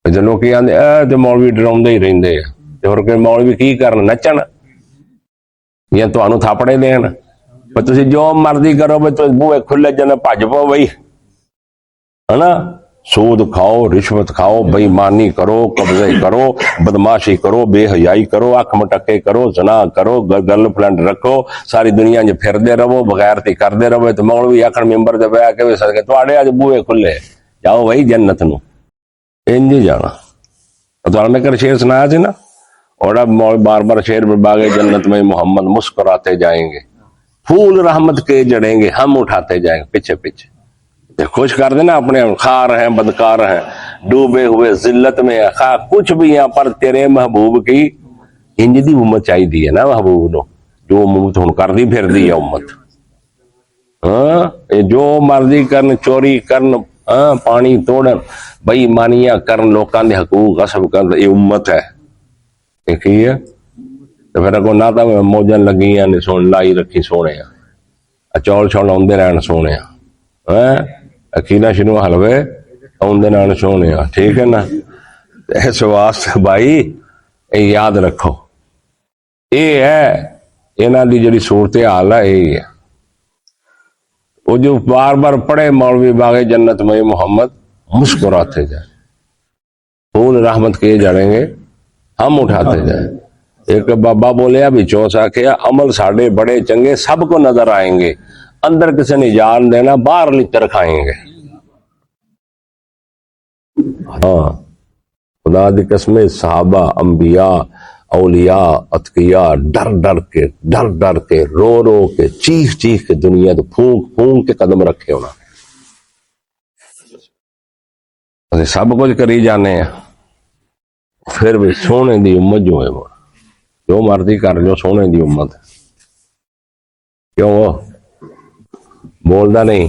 جو لوگ آدھے تے مولوی ڈراؤندے ہی رہندے ہیں تے ہور کہ مولوی کی کرن نچن یا تانوں تھاپڑے دین پر تسی جو مرضی کرو بھئی تو بوئے کھلے جنے بھج پو بھئی ہے نا سود کھاؤ رشوت کھاؤ بے ایمانی کرو قبضے کرو بدماشی کرو بے حیائی کرو اکھ مٹکے کرو زنا کرو گرل فرینڈ رکھو ساری دنیا جو پھر دے رہو بغیر تی کر دے رہو تو مولوی آکھن ممبر دے بیٹھ کے صدقے تواڈے اج بوئے کھلے جاؤ بھائی جنت نو انج جانا تو میں کر شعر سنایا سی نا اور اب بار بار شعر میں باغے جنت میں محمد مسکراتے جائیں گے پھول رحمت کے جڑیں گے ہم اٹھاتے جائیں گے پیچھے پیچھے خوش کر دینا اپنے خار ہیں بدکار ہیں ڈوبے ہوئے ذلت میں خواہ کچھ بھی یہاں پر تیرے محبوب کی انج دی امت چاہی دی ہے نا محبوب نو جو امت ہن کر دی پھر دی ہے امت ہاں جو مرضی کرن چوری کرن پانی توڑن بے ایمانیاں کرن لوکاں دے حقوق غصب کرن یہ امت ہے دیکھیے تو پھر اگوں نہ تو موجاں لگیاں نے سن لائی رکھی سونے چول چھول آندے رہن سونے اکیلا شنو حلوے آندے رہن سونے ٹھیک ہے نا اس واسطے بھائی یاد رکھو یہ ہے انہاں دی جڑی صورت حال ہے یہی ہے وہ جو بار بار پڑھے مولوی باغ جنت میں محمد مسکراتے جائیں پھول رحمت کے جڑیں گے ہم اٹھاتے جائیں ایک بابا بولیا بھی چوسا کیا عمل ساڑے بڑے چنگے سب کو نظر آئیں گے اندر کسی نے جان دینا باہر لتر کھائیں گے ہاں خدا دی قسم صحابہ انبیاء اولیاء اتقیاء ڈر ڈر کے رو رو کے چیخ چیخ کے دنیا تو پھونک پھونک کے قدم رکھے ہونا سب کچھ کری جانے ہیں پھر بھی سونے دی امت جو ہے وہ جو مرضی کر جو سونے دی امت کیوں وہ بولدا نہیں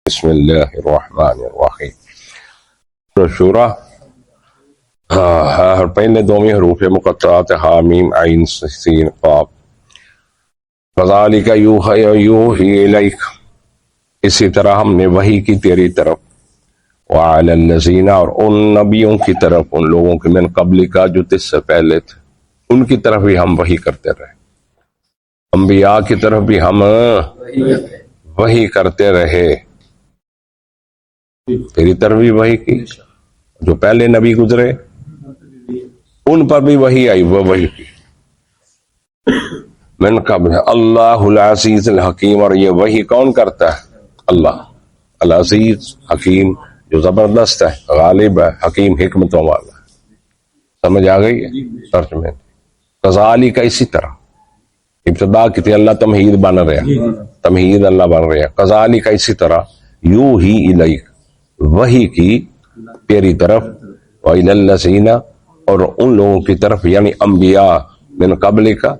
بسم اللہ الرحمن الرحیم تو شورا پہلے دومی حروف مقطعات حامیم عین سین قاف فذالک یوحی الیک اسی طرح ہم نے وحی کی تیری طرف وعلی الذین اور ان نبیوں کی طرف ان لوگوں کے من قبل کا جو تجھ سے پہلے تھے ان کی طرف بھی ہم وحی کرتے رہے انبیاء کی طرف بھی ہم وحی کرتے رہے تیری طرف بھی وحی کی جو پہلے نبی گزرے ان پر بھی وحی آئی وہ وحی کی من قبل اللہ العزیز الحکیم اور یہ وحی کون کرتا ہے اللہ العزیز حکیم جو زبردست ہے غالب ہے حکیم حکمتوں والا ہے سمجھ آ گئی ہے ترجمے کذالک کا اسی طرح ابتدا کی تھی اللہ تمہید بن رہا تمہید اللہ بن رہا کذالک کا اسی طرح یو ہی الیک وحی کی تیری طرف وإلی الذین اور ان لوگوں کی طرف یعنی انبیاء من قبل کا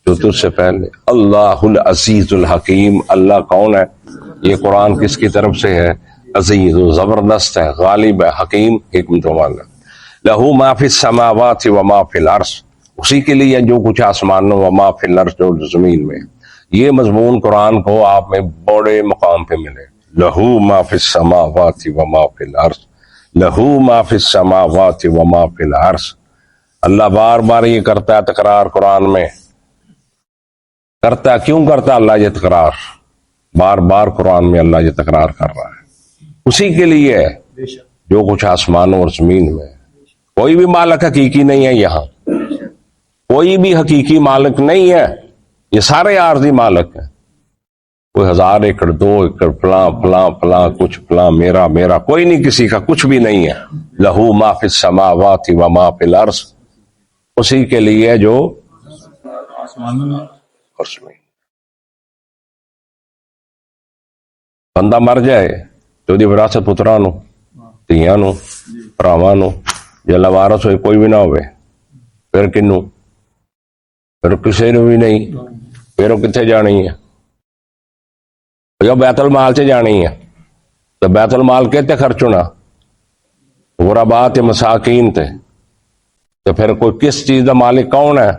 جو تجھ سے پہلے اللہ العزیز الحکیم اللہ کون ہے یہ قرآن کس کی طرف سے ہے عزیز و زبردست ہے غالب ہے حکیم حکمت والا لہو ما فی السماوات و ما فی الارض اسی کے لیے جو کچھ آسمانوں و ما فی الارض جو زمین میں یہ مضمون قرآن کو آپ میں بڑے مقام پہ ملے لہو ما فی السماوات و ما فی الارض لہو ما فی السماوات و ما فی الارض اللہ بار بار یہ کرتا ہے تکرار قرآن میں کرتا ہے کیوں کرتا ہے اللہ یہ تکرار بار بار قرآن میں اللہ یہ تکرار کر رہا ہے اسی کے لیے جو کچھ آسمانوں اور زمین میں کوئی بھی مالک حقیقی نہیں ہے یہاں کوئی بھی حقیقی مالک نہیں ہے یہ سارے عارضی مالک ہیں کوئی 1000 ایکڑ 2 ایکڑ فلاں فلاں فلاں کچھ فلاں میرا میرا کوئی نہیں کسی کا کچھ بھی نہیں ہے لہو ما فی السماوات و ما فی الارض اسی کے لیے جو بندہ مر جائے تو دی وراثت پتراں نو دھیاں نو بھراواں نو جے لوارث ہوئے کوئی بھی نہ ہوئے پھر کنوں پھر کسی نو بھی نہیں پھر وہ کتنے جانی ہے یا بیت المال سے جانی ہے تو بیت المال کہتے خرچ ہونا غرباء تے مساکین تے تو پھر کوئی کس چیز کا مالک کون ہے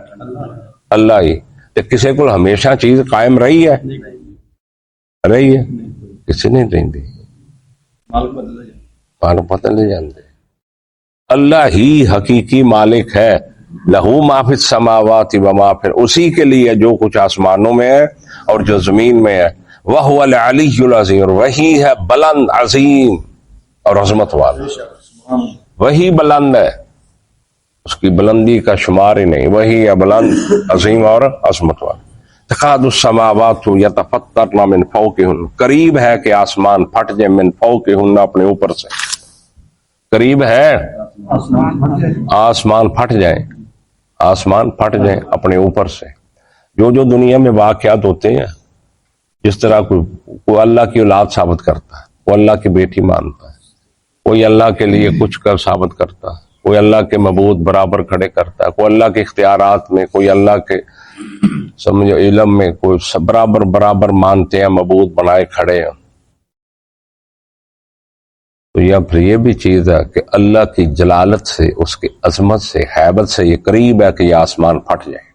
اللہ ہی تو کسی کو ہمیشہ چیز قائم رہی ہے کسی نہیں رہی مانو پتہ نہیں جانتے اللہ ہی حقیقی مالک ہے. لہو ما فی السماوات و ما فی، اسی کے لیے جو کچھ آسمانوں میں ہے اور جو زمین میں ہے. وہو العلی العظیم، اور وہی ہے بلند عظیم اور عظمت والا. وہی بلند ہے، اس کی بلندی کا شمار ہی نہیں. وہی ہے بلند عظیم اور عظمت والا. تکاد السماوات یتفطرن من فوقہن، قریب ہے کہ آسمان پھٹ جائے من فوقہن، اپنے اوپر سے. قریب ہے آسمان پھٹ جائیں، آسمان پھٹ جائیں اپنے اوپر سے. جو دنیا میں واقعات ہوتے ہیں، جس طرح کوئی اللہ کی اولاد ثابت کرتا ہے، کوئی اللہ کی بیٹی مانتا ہے، کوئی اللہ کے لیے کچھ کر ثابت کرتا ہے، کوئی اللہ کے معبود برابر کھڑے کرتا ہے، کوئی اللہ کے اختیارات میں، کوئی اللہ کے سمجھو علم میں، کوئی برابر مانتے ہیں، معبود بنائے کھڑے ہیں. تو یا پھر یہ بھی چیز ہے کہ اللہ کی جلالت سے، اس کی عظمت سے، ہیبت سے یہ قریب ہے کہ یہ آسمان پھٹ جائے.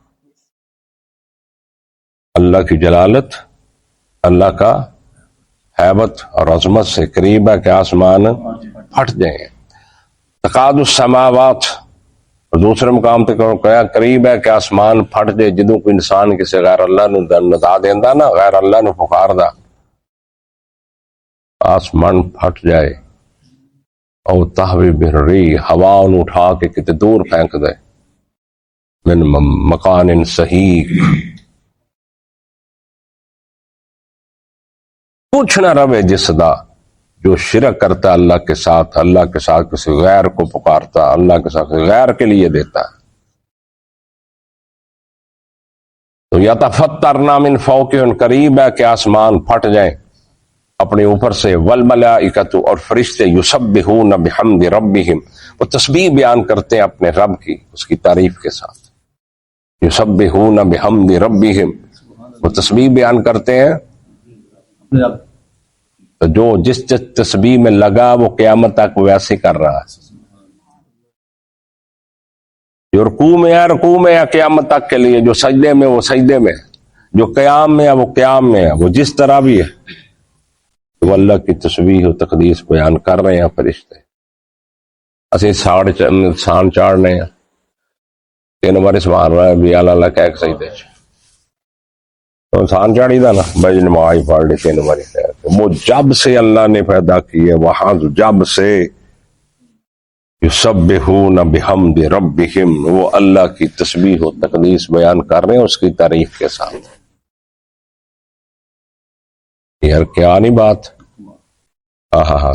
اللہ کی جلالت، اللہ کا ہیبت اور عظمت سے قریب ہے کہ آسمان پھٹ جائیں. تقاد السماوات، اور دوسرے مقام پہ کہا قریب ہے کہ آسمان پھٹ جائے جدوں کوئی انسان کسی غیر اللہ نو ندا دیندا نا، غیر اللہ نو پکاردا، آسمان پھٹ جائے. او تہوی بالريح، ہوا انہوں اٹھا کے کتے دور پھینک دے. من مکان صحیح، کچھ نہ رہے جس دا جو شرک کرتا اللہ کے ساتھ کسی غیر کو پکارتا، اللہ کے ساتھ غیر کے لیے دیتا ہے. تو یتفطرن من فوقہن، قریب ہے کہ آسمان پھٹ جائیں اپنے اوپر سے. والملائکۃ، اور فرشتے یسبحون بحمد ربہم، وہ تسبیح بیان کرتے ہیں اپنے رب کی، اس کی تعریف کے ساتھ. یسبحون بحمد ربہم، وہ تسبیح بیان کرتے ہیں. تو جو جس تسبیح میں لگا وہ قیامت تک ویسے کر رہا ہے. جو رکوع میں ہے رکوع میں ہے قیامت تک کے لیے، جو سجدے میں وہ سجدے میں، جو قیام میں ہے وہ قیام میں ہے، وہ جس طرح بھی ہے. وہ اللہ کی تسبیح و تقدیس بیان کر رہے ہیں فرشتے. اسی سان چاڑنے ہیں، 3 بار سوار رہا ہے بھی اللہ کہہ کے سجدے تو سان چاڑی دا نا بھائی، نماز پڑھ لی 3 بار. وہ جب سے اللہ نے پیدا کی ہے، وہاں جب سے یسبحون بحمد ربہم، وہ اللہ کی تسبیح و تقدیس بیان کر رہے ہیں اس کی تعریف کے ساتھ. یار کیا نہیں بات. ہاں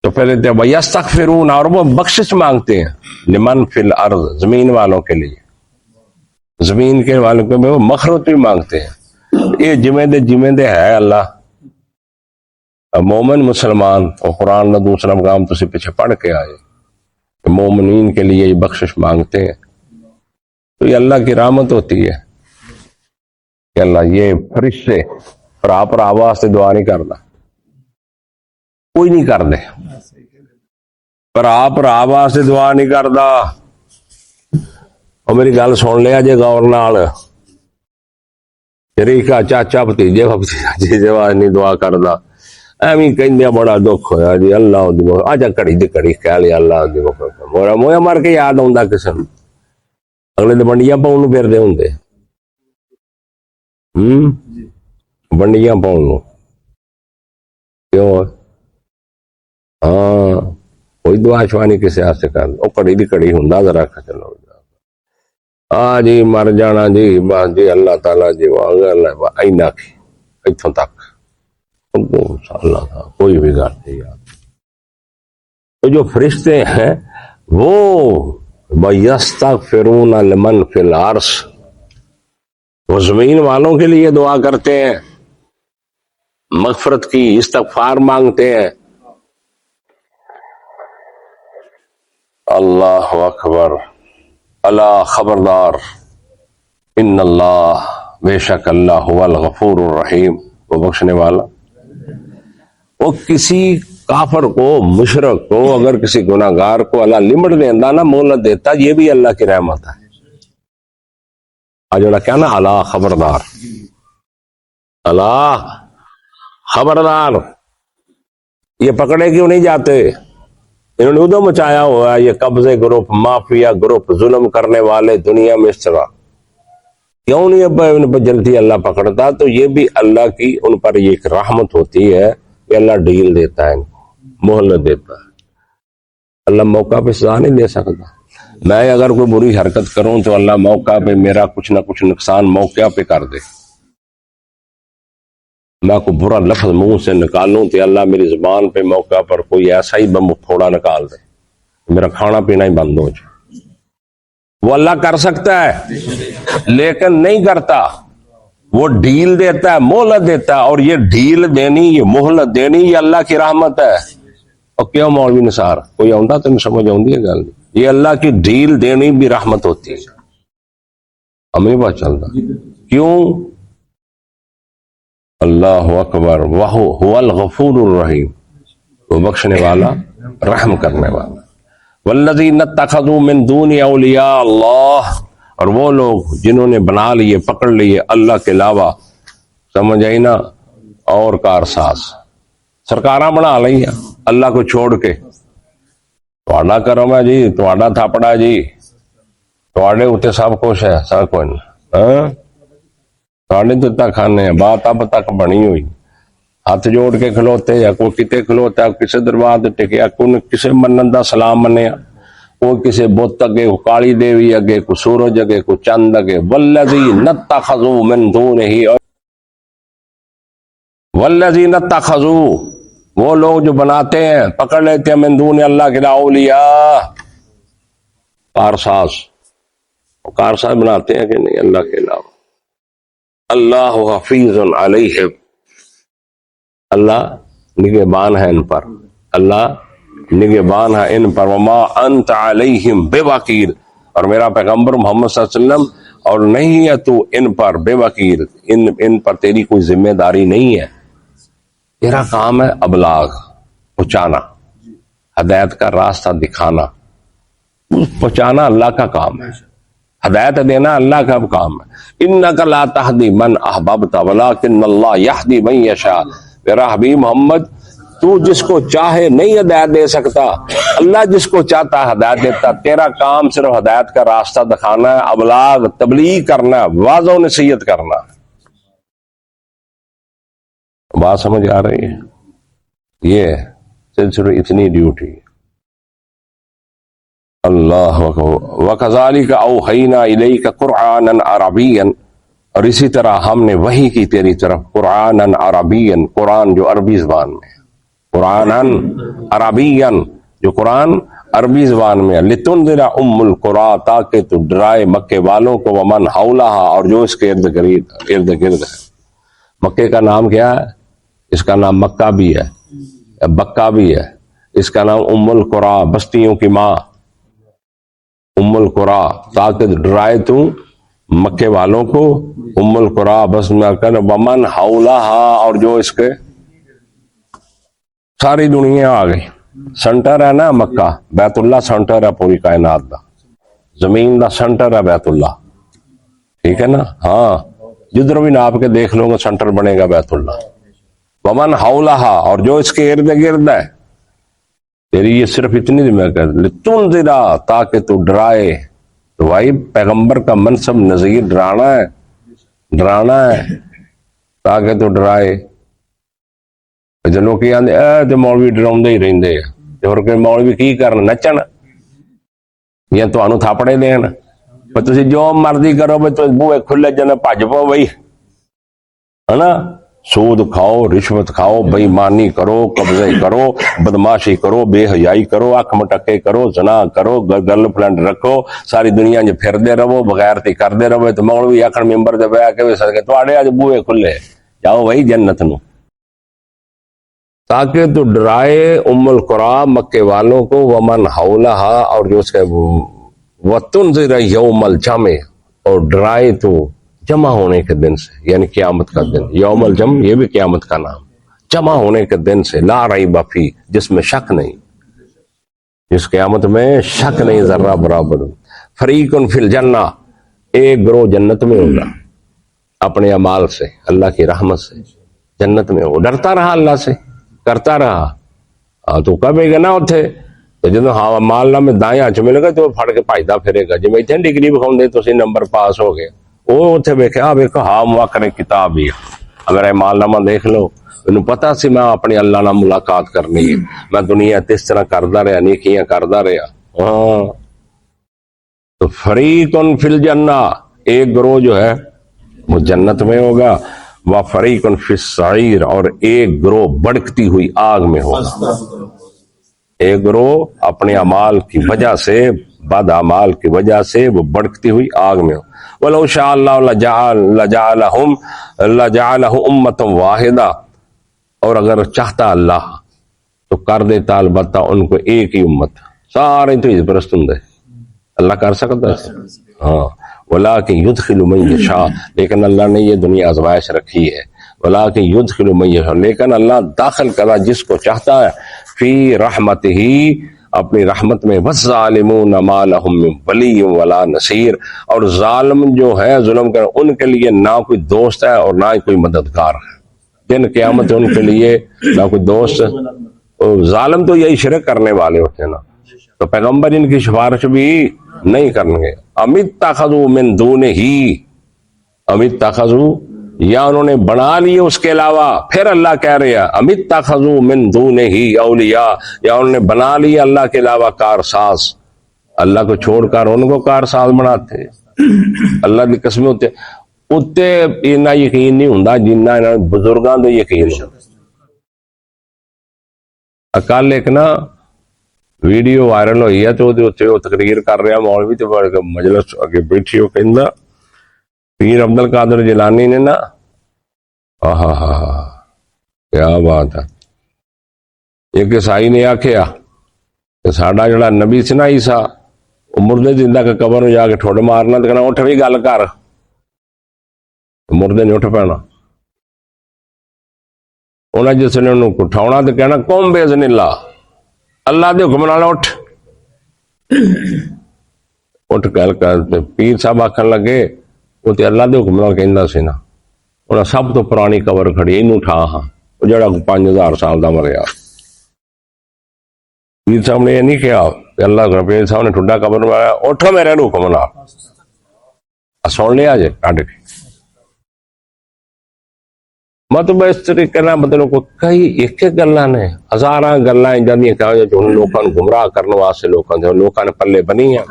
تو پہلے وَيَسْتَغْفِرُونَ، اور وہ بخشش مانگتے ہیں. لمن فی الارض، زمین والوں کے لیے، زمین کے والوں کے لیے وہ مغفرت بھی مانگتے ہیں. یہ جمع دے ہے اللہ. مومن مسلمان، اور قرآن نہ دوسرا مقام تو پیچھے پڑھ کے آئے کہ مومنین کے لیے یہ بخشش مانگتے ہیں. تو یہ اللہ کی رحمت ہوتی ہے کہ اللہ یہ فرشتے پر آواز سے دعا نہیں کرنا، کوئی نہیں کر دے پر آواز سے دعا نہیں کردا. اور میری گل سن لیا جے غور نال، شریکا چاچا بھتیجے جی نہیں دعا کردا، ایویں کہندے بڑا دکھ ہویا جی اللہ اچھا کڑی دی کڑی کہہ لیا اللہ مویا مر کے یاد آਉਂدا کسے نوں، اگلے دے بنڈیاں پاؤن نوں پھردے ہوندے. بنڈیاں پاؤن نوں کیوں؟ ہاں کوئی دعا شوا نہیں کسی واسطے کر، وہ کڑی دی کڑی ہوندا ذرا چلو ہاں جی مر جانا جی بس جی اللہ تعالیٰ جی اللہ اینا کی اتوں تک اللہ تھا کوئی بھی گل نہیں یاد. تو جو فرشتے ہیں وہ وَيَسْتَغْفِرُونَ لِمَنْ فِي الْأَرْضِ، وہ زمین والوں کے لیے دعا کرتے ہیں، مغفرت کی استغفار مانگتے ہیں. اللہ اکبر. اللہ خبردار، ان اللہ، بے شک اللہ هو الغفور الرحیم، وہ بخشنے والا. وہ کسی کافر کو، مشرک کو، اگر کسی گناہ گار کو اللہ لمٹ دینا نا، مہلت دیتا، یہ بھی اللہ کی رحمت ہے. آج کیا نا اللہ خبردار، اللہ خبردار. یہ پکڑے کیوں نہیں جاتے؟ انہوں نے ادھر مچایا ہوا ہے، یہ قبضے گروپ، مافیا گروپ، ظلم کرنے والے دنیا میں اس طرح کیوں نہیں اب ان پر جلدی اللہ پکڑتا؟ تو یہ بھی اللہ کی ان پر یہ ایک رحمت ہوتی ہے کہ اللہ ڈیل دیتا ہے، ان کو مہلت دیتا ہے۔ اللہ موقع پہ سزا نہیں دے سکتا۔ میں اگر کوئی بری حرکت کروں تو اللہ موقع پہ میرا کچھ نہ کچھ نقصان موقع پہ کر دے۔ میں کوئی برا لفظ منہ سے نکالوں تو اللہ میری زبان پہ موقع پر کوئی ایسا ہی بم پھوڑا نکال دے، میرا کھانا پینا ہی بند ہو جائے۔ وہ اللہ کر سکتا ہے لیکن نہیں کرتا، وہ ڈھیل دیتا ہے، مہلت دیتا ہے، اور یہ ڈھیل دینی، یہ مہلت دینی، یہ اللہ کی رحمت ہے۔ اور کیوں مولوی نثار کوئی آؤں تو سمجھ آؤں ہے گل، یہ اللہ کی ڈھیل دینی بھی رحمت ہوتی ہے، ہمیں پتہ چلتا کیوں؟ اللہ اکبر، وہ الغفور الرحیم، وہ بخشنے والا، رحم کرنے والا۔ والذین اتخذوا من دون اولیاء اللہ، اور وہ لوگ جنہوں نے بنا لیے، پکڑ لیے اللہ کے علاوہ، سمجھ آئی نا، اور کارساز، سرکاراں بنا لئی اللہ کو چھوڑ کے، تہاڈا کرم ہے جی، تہاڈا تھاپڑا جی، تہاڈے اتنے سب کچھ ہے، سب کچھ تہاڈے تو تک کھانے ہیں، بات اب تک بنی ہوئی، ہاتھ جوڑ کے کھلوتے، یا کوئی کتے کھلوتا، کسی دربار ٹکیا، کوئی کسی منن دا سلام منیا، کوئی کسی بت اگے، کوئی کالی دیوی اگے، کوئی سورج اگے، کوئی چند اگے۔ والذین اتخذوا من دونہ، والذین اتخذوا، وہ لوگ جو بناتے ہیں، پکڑ لیتے ہیں، من دون اللہ کے اولیاء، کارساز، کارساز بناتے ہیں کہ نہیں اللہ کے علاوہ۔ اللہ حفیظ علیہم، اللہ نگہبان ہے ان پر، اللہ نگہبان ہے ان پر۔ وما انت علیہم بوکیل، اور میرا پیغمبر محمد صلی اللہ علیہ وسلم، اور نہیں ہے تو ان پر بے وکیل، ان پر تیری کوئی ذمہ داری نہیں ہے، تیرا کام ہے ابلاغ، پہنچانا، ہدایت کا راستہ دکھانا، پہنچانا اللہ کا کام ہے، ہدایت دینا اللہ کا کام ہے۔ انک لا تہدی من احببت ولکن اللہ یہدی من یشاء، میرا حبیب محمد تو جس کو چاہے نہیں ہدایت دے سکتا، اللہ جس کو چاہتا ہے ہدایت دیتا۔ تیرا کام صرف ہدایت کا راستہ دکھانا ہے، ابلاغ، تبلیغ کرنا، واضح و نصیحت کرنا۔ بات سمجھ آ رہی ہے؟ یہ سلسلہ اتنی ڈیوٹی اللہ وَكَذَلِكَ أَوْحَيْنَا إِلَيْكَ قُرْآنًا عَرَبِيًّا، اور اسی طرح ہم نے وحی کی تیری طرف قرآن عربین، قرآن جو عربی زبان میں، قرآن عربین جو قرآن عربی زبان میں، لِتُنذِرَ أُمُّ الْقُرَىٰ، تاکہ تو ڈرائے مکے والوں کو، ومن حولہا، اور جو اس کے ارد گرد ہے۔ مکے کا نام کیا ہے؟ اس کا نام مکہ بھی ہے، بکہ بھی ہے، اس کا نام ام القریٰ، بستیوں کی ماں، ام القریٰ، تاکہ ڈرائے تو مکے والوں کو، ام القریٰ، بس میں کر، ومن حولہا، اور جو اس کے ساری دنیا آ گئی، سنٹر ہے نا مکہ، بیت اللہ سنٹر ہے پوری کائنات دا، زمین دا سنٹر ہے بیت اللہ، ٹھیک ہے نا؟ ہاں، جدھر بھی ناپ کے دیکھ لو گے سنٹر بنے گا بیت اللہ۔ ومن حولہا، اور جو اس کے ارد گرد ہے، تیری یہ صرف اتنی ذمہ کر، لتنذرا، تاکہ تو ڈرائے، تو بھائی پیغمبر کا منصب نذیر ڈرانا ہے، ڈرانا ہے، تاکہ تو ڈرائے۔ جو لوگ آندے اے تے مولوی ڈراؤندے ہی رہندے ہیں، تے ہور کہ مولوی کی کرن، نچن یا تانوں تھاپڑے دین، پر تسی جو مرضی کرو، بھئی تو بوئے کھلے جنے بھج پو بھئی، ہے نا؟ سود کھاؤ، رشوت کھاؤ، بے ایمانی کرو، قبضے کرو، بدماشی کرو، بے حیائی کرو، اکھ مٹکے کرو، زنا کرو، گرل فرینڈ رکھو، ساری دنیا جو پھردے رہو، بغیرتی کردے رہو، تو مولوی آکھن ممبر تے بیٹھ کے صدقے تواڈے اج بوئے کھلے، جاؤ بھائی جنت نو۔ تاکہ تو ڈرائے ام القریٰ، مکے والوں کو، ومن حولہا، اور جو اس کے، وتنذر یوم الجمع، اور ڈرائے تو جمع ہونے کے دن سے، یعنی قیامت کا دن، یوم الجمع یہ بھی قیامت کا نام، جمع ہونے کے دن سے، لا ریب فیہ، جس میں شک نہیں، جس قیامت میں شک نہیں ذرہ برابر۔ فریق فی الجنہ، ایک گروہ جنت میں ہوگا، اپنے اعمال سے، اللہ کی رحمت سے جنت میں ہو، ڈرتا رہا اللہ سے، کرتا رہا، ہاں تو کہے گا نا اتنے جدو ہاں مال نامے دائیں ہاتھ ملے گا تو پھڑ کے بھجدا پھرے گا، جی اتنے ڈگری بکھاؤ تھی نمبر پاس ہو گئے، وہ اتنے ویکھے ویکو ہاں موقع کتاب ہی اگر یہ مال نامہ دیکھ لو مینوں پتا سی میں اپنی اللہ نال ملاقات کرنی ہے، میں دنیا اس طرح کردا رہا نیکیاں کردا رہا۔ ہاں تو فریقن فی الجنہ، ایک گروہ جو ہے وہ جنت میں ہوگا، وہ فریقن فی السعیر، اور ایک گروہ بھڑکتی ہوئی آگ میں ہوگا۔ ایک گروہ اپنے اعمال کی وجہ سے، بد اعمال کی وجہ سے وہ بھڑکتی ہوئی آگ میں ہو۔ وَلَوْ شَاءَ اللَّهُ لَجَعَلَهُ أُمَّةً وَاحِدَةً، اور اگر چاہتا اللہ تو کر دیتا البتہ ان کو ایک ہی امت، سارے تو عزت پرست ہوں، اللہ کر سکتا ہے ہاں۔ وَلَٰكِن يُدْخِلُ مَن يَشَاءُ، لیکن اللہ نے یہ دنیا آزمائش رکھی ہے، وَلَٰكِن يُدْخِلُ مَن يَشَاءُ، لیکن اللہ داخل کرا جس کو چاہتا ہے، فی رحمتہ، اپنی رحمت میں، وَالظَّالِمُونَ مَا لَهُم مِّن وَلِيٍّ وَلَا نَصِيرٍ، اور ظالم جو ہے ظلم کر ان کے لیے نہ کوئی دوست ہے اور نہ ہی کوئی مددگار ہے، دن قیامت ان کے لیے نہ کوئی دوست۔ ظالم تو یہی شرک کرنے والے ہوتے ہیں نا، تو پیغمبر ان کی سفارش بھی نہیں کریں گے۔ ام اتخذوا من دونہ، ام اتخذوا، یا انہوں نے بنا لیے اس کے علاوہ، پھر اللہ کہہ رہے ہیں ام اتخذوا من دونہ اولیاء، یا انہوں نے بنا لیے اللہ کے علاوہ کارساز، اللہ کو چھوڑ کر ان کو کارساز بناتے۔ اللہ کی قسمیں ہوتے اتنا یقین نہیں ہوندا جنہ بزرگاں دے یقین ہوندا۔ کل ایک نا ویڈیو وائرل ہوئی ہے تو وہ تقریر کر رہا مولوی تو مجلس اگے بیٹھی، وہ کہندا پیر عبد القادر جیلانی نے نا، کیا بات ہے، ایک عیسائی نے آکھیا کہ ساڈا جڑا نبی سی نا عیسیٰ، وہ مردے زندہ کے قبر میں جا کے ٹھوڈ مارنا تو کہنا اٹھ بھی گل کر، مردے نے اٹھ پینا، انہیں جس نے انہوں کو اٹھاؤنا تو کہنا قوم باذن اللہ، اللہ دے حکم نال اٹھ گل کر۔ پیر صاحب آخر لگے وہ تو اللہ دے حکم نال کہندا سی نا، انہیں سب تو پرانی قبر کھڑی اینوں اٹھا، ہاں وہ جڑا 5000 سال دا مریا۔ پیر صاحب نے یہ نہیں کہا کہ اللہ پیر صاحب نے ٹھڈا قبر میں آیا اٹھو میرے حکم نال، سن لیا جے کڈ کے۔ مطلب اس طریقے نہ مطلب کو کئی ایک گلاں نے، ہزاراں گلاں جاندیاں کہ جو لوکاں نوں گمراہ کرنے واسطے لوکاں نے پلے بنی ہیں،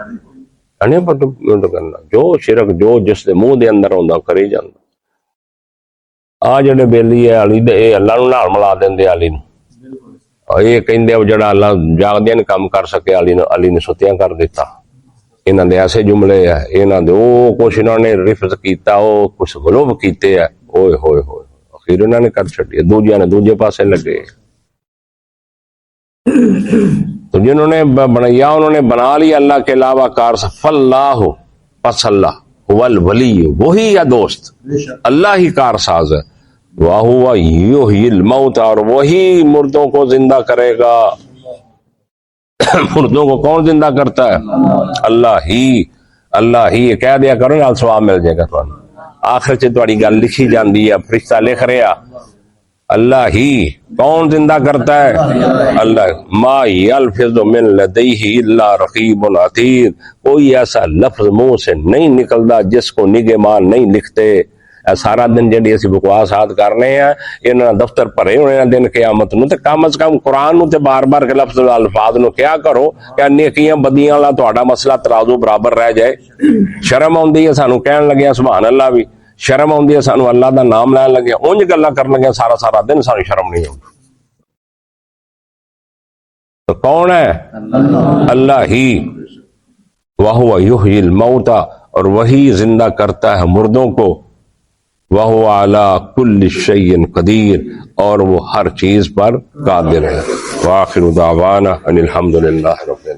جو شرک جو جس دے منہ دے اندر ہوندا کری جاندا۔ آ جڑے بیلی ہے علی دے اللہ نوں نال ملا دیندے، علی نوں یہ کہندے جڑا اللہ جاگدیاں نے کام کر سکے علی نے ستیاں کر دیتا۔ انہاں دے ایسے جملے ہے، انہاں دے او کچھ انہوں نے رفض کیتا، او کچھ غلوب کیتے ہے، اوئے ہوئے ہوئے پھر انہوں نے کر چھڑی، دوجیاں نے دوجے پاسے لگے۔ تو جنہوں نے بنایا انہوں نے بنا لیا اللہ کے علاوہ کارساز، فاللہ، پس اللہ هو الولی، وہی ہے دوست، اللہ ہی کارساز ہے، وَهُوَ يُحْيِي الْمَوْتَى، اور وہی مردوں کو زندہ کرے گا۔ مردوں کو کون زندہ کرتا ہے؟ اللہ ہی، اللہ ہی۔ کہہ دیا کرو نا ثواب مل جائے گا تمہیں، آخر سے تمہاری گل لکھی جاندی ہے، فرشتہ لکھ رہا اللہ ہی۔ کون زندہ کرتا ہے؟ اللہ۔ ما یلفظ من لدیہ الا رقیب عتید، کوئی ایسا لفظ منہ سے نہیں نکلتا جس کو نگہبان نہیں لکھتے۔ سارا دن جڑی اسی بکواسات کرنے ہیں، انہاں دفتر بھرے ہونے ہیں دن قیامت نو، تے کم از کم قرآن نو تے بار بار کے لفظ الفاظ نو کیا کرو کہ نیکیاں بدیاں والا تہاڈا مسئلہ ترازو برابر رہ جائے۔ شرم آندی ہے سانو کہن لگے سبحان اللہ بھی، شرم آندی ہے سانو اللہ دا نام لین لگے، اونج گلاں کرن لگے سارا دن سانو شرم نہیں آندی۔ تو کون ہے؟ اللہ ہی۔ وَهُوَ يُحْيِي الْمَوْتَى، اور وہی زندہ کرتا ہے مردوں کو، وَهُوَ عَلَى كُلِّ شَيْءٍ قَدِيرٌ، اور وہ ہر چیز پر قادر ہے۔ وآخر دعوانا ان الحمد للہ رب